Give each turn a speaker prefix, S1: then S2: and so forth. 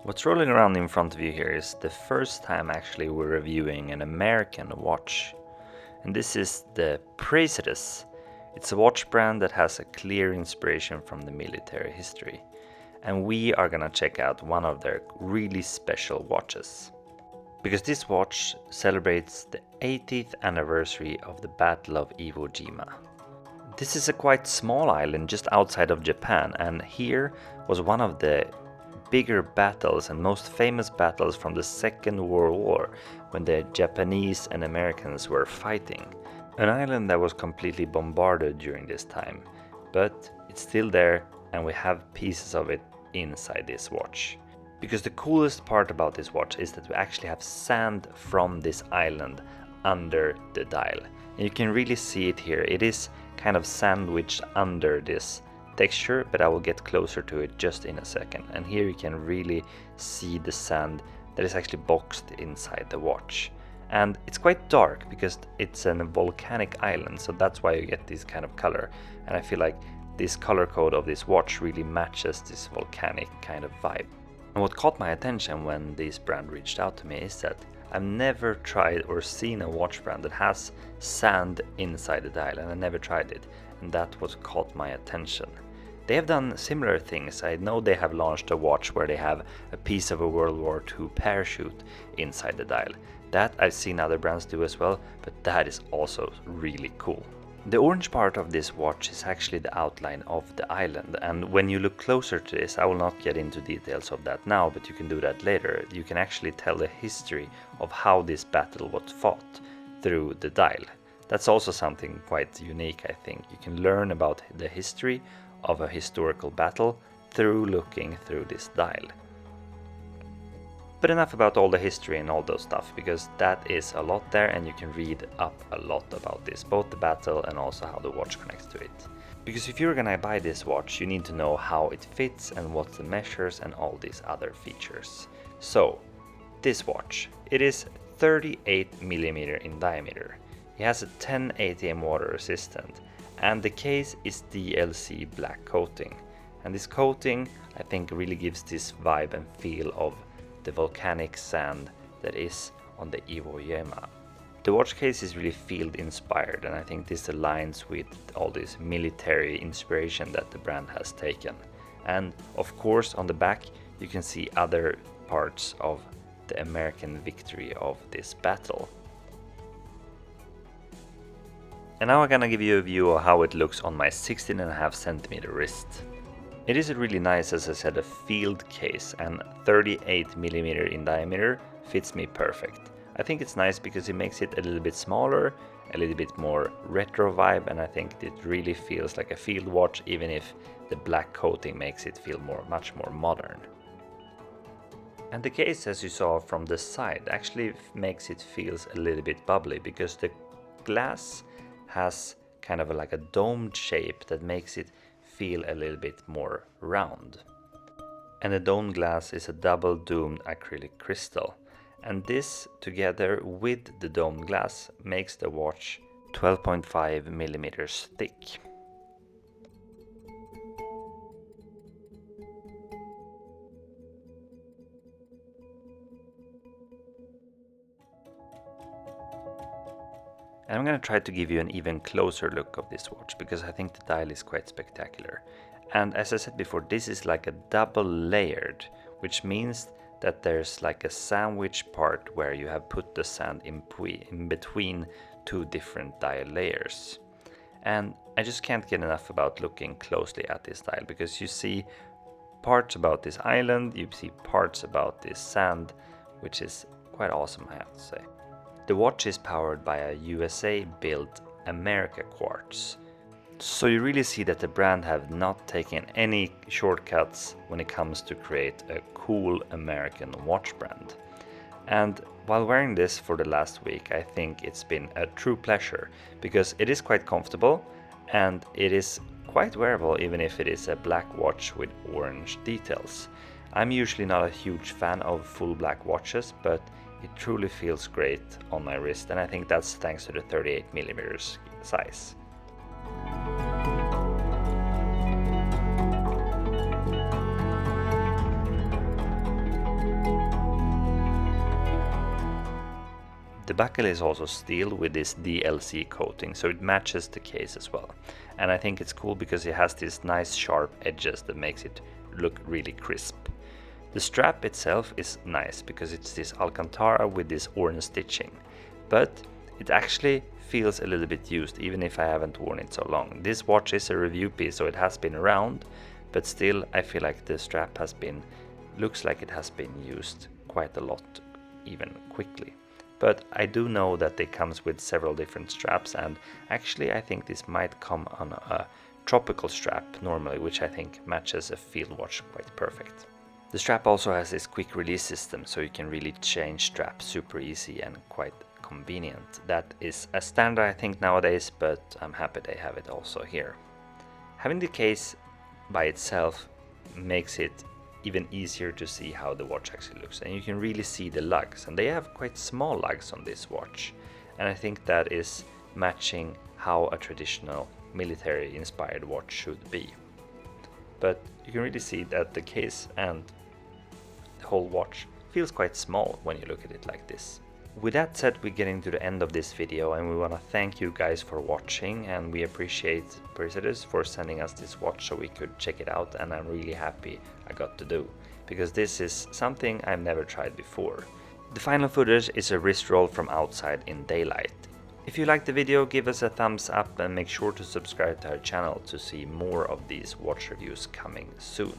S1: What's rolling around in front of you here is the first time actually we're reviewing an American watch. And this is the Praesidus. It's a watch brand that has a clear inspiration from the military history. And we are gonna check out one of their really special watches. Because this watch celebrates the 80th anniversary of the Battle of Iwo Jima. This is a quite small island just outside of Japan, and here was one of the bigger battles and most famous battles from the Second World War, when the Japanese and Americans were fighting. An island that was completely bombarded during this time, but it's still there and we have pieces of it inside this watch. Because the coolest part about this watch is that we actually have sand from this island under the dial. And you can really see it here. It is kind of sandwiched under this texture, but I will get closer to it just in a second. And here you can really see the sand that is actually boxed inside the watch. And it's quite dark because it's a volcanic island, so that's why you get this kind of color. And I feel like this color code of this watch really matches this volcanic kind of vibe. And what caught my attention when this brand reached out to me is that I've never tried or seen a watch brand that has sand inside the dial, and I never tried it, and that was caught my attention. They have done similar things. I know they have launched a watch where they have a piece of a World War II parachute inside the dial. That I've seen other brands do as well, but that is also really cool. The orange part of this watch is actually the outline of the island, and when you look closer to this, I will not get into details of that now, but you can do that later. You can actually tell the history of how this battle was fought through the dial. That's also something quite unique, I think. You can learn about the history of a historical battle through looking through this dial. But enough about all the history and all those stuff, because that is a lot there and you can read up a lot about this, both the battle and also how the watch connects to it. Because if you're gonna buy this watch, you need to know how it fits and what the measures and all these other features. So, this watch, it is 38mm in diameter. It has a 10 ATM water resistant, and the case is DLC black coating. And this coating, I think, really gives this vibe and feel of the volcanic sand that is on the Iwo Jima. The watch case is really field inspired, and I think this aligns with all this military inspiration that the brand has taken. And of course on the back you can see other parts of the American victory of this battle. And now I'm gonna give you a view of how it looks on my 16.5cm wrist. It is really nice, as I said, a field case, and 38mm in diameter fits me perfect. I think it's nice because it makes it a little bit smaller, a little bit more retro vibe, and I think it really feels like a field watch, even if the black coating makes it feel much more modern. And the case, as you saw from the side, actually makes it feels a little bit bubbly, because the glass has kind of like a domed shape that makes it feel a little bit more round. And the domed glass is a double domed acrylic crystal, and this together with the domed glass makes the watch 12.5mm thick. And I'm going to try to give you an even closer look of this watch, because I think the dial is quite spectacular. And as I said before, this is like a double layered, which means that there's like a sandwich part where you have put the sand in between two different dial layers. And I just can't get enough about looking closely at this dial, because you see parts about this island, you see parts about this sand, which is quite awesome, I have to say. The watch is powered by a USA-built America quartz. So you really see that the brand have not taken any shortcuts when it comes to create a cool American watch brand. And while wearing this for the last week, I think it's been a true pleasure, because it is quite comfortable and it is quite wearable, even if it is a black watch with orange details. I'm usually not a huge fan of full black watches, but it truly feels great on my wrist, and I think that's thanks to the 38mm size. The buckle is also steel with this DLC coating, so it matches the case as well. And I think it's cool because it has these nice sharp edges that makes it look really crisp. The strap itself is nice because it's this Alcantara with this orange stitching, but it actually feels a little bit used even if I haven't worn it so long. This watch is a review piece, so it has been around, but still I feel like the strap looks like it has been used quite a lot, even quickly. But I do know that it comes with several different straps, and actually I think this might come on a tropical strap normally, which I think matches a field watch quite perfect. The strap also has this quick release system, so you can really change straps super easy and quite convenient. That is a standard I think nowadays, but I'm happy they have it also here. Having the case by itself makes it even easier to see how the watch actually looks, and you can really see the lugs, and they have quite small lugs on this watch, and I think that is matching how a traditional military inspired watch should be. But you can really see that the case and the whole watch feels quite small when you look at it like this. With that said, we're getting to the end of this video, and we want to thank you guys for watching, and we appreciate Praesidus for sending us this watch so we could check it out, and I'm really happy I got to do, because this is something I've never tried before. The final footage is a wrist roll from outside in daylight. If you liked the video, give us a thumbs up and make sure to subscribe to our channel to see more of these watch reviews coming soon.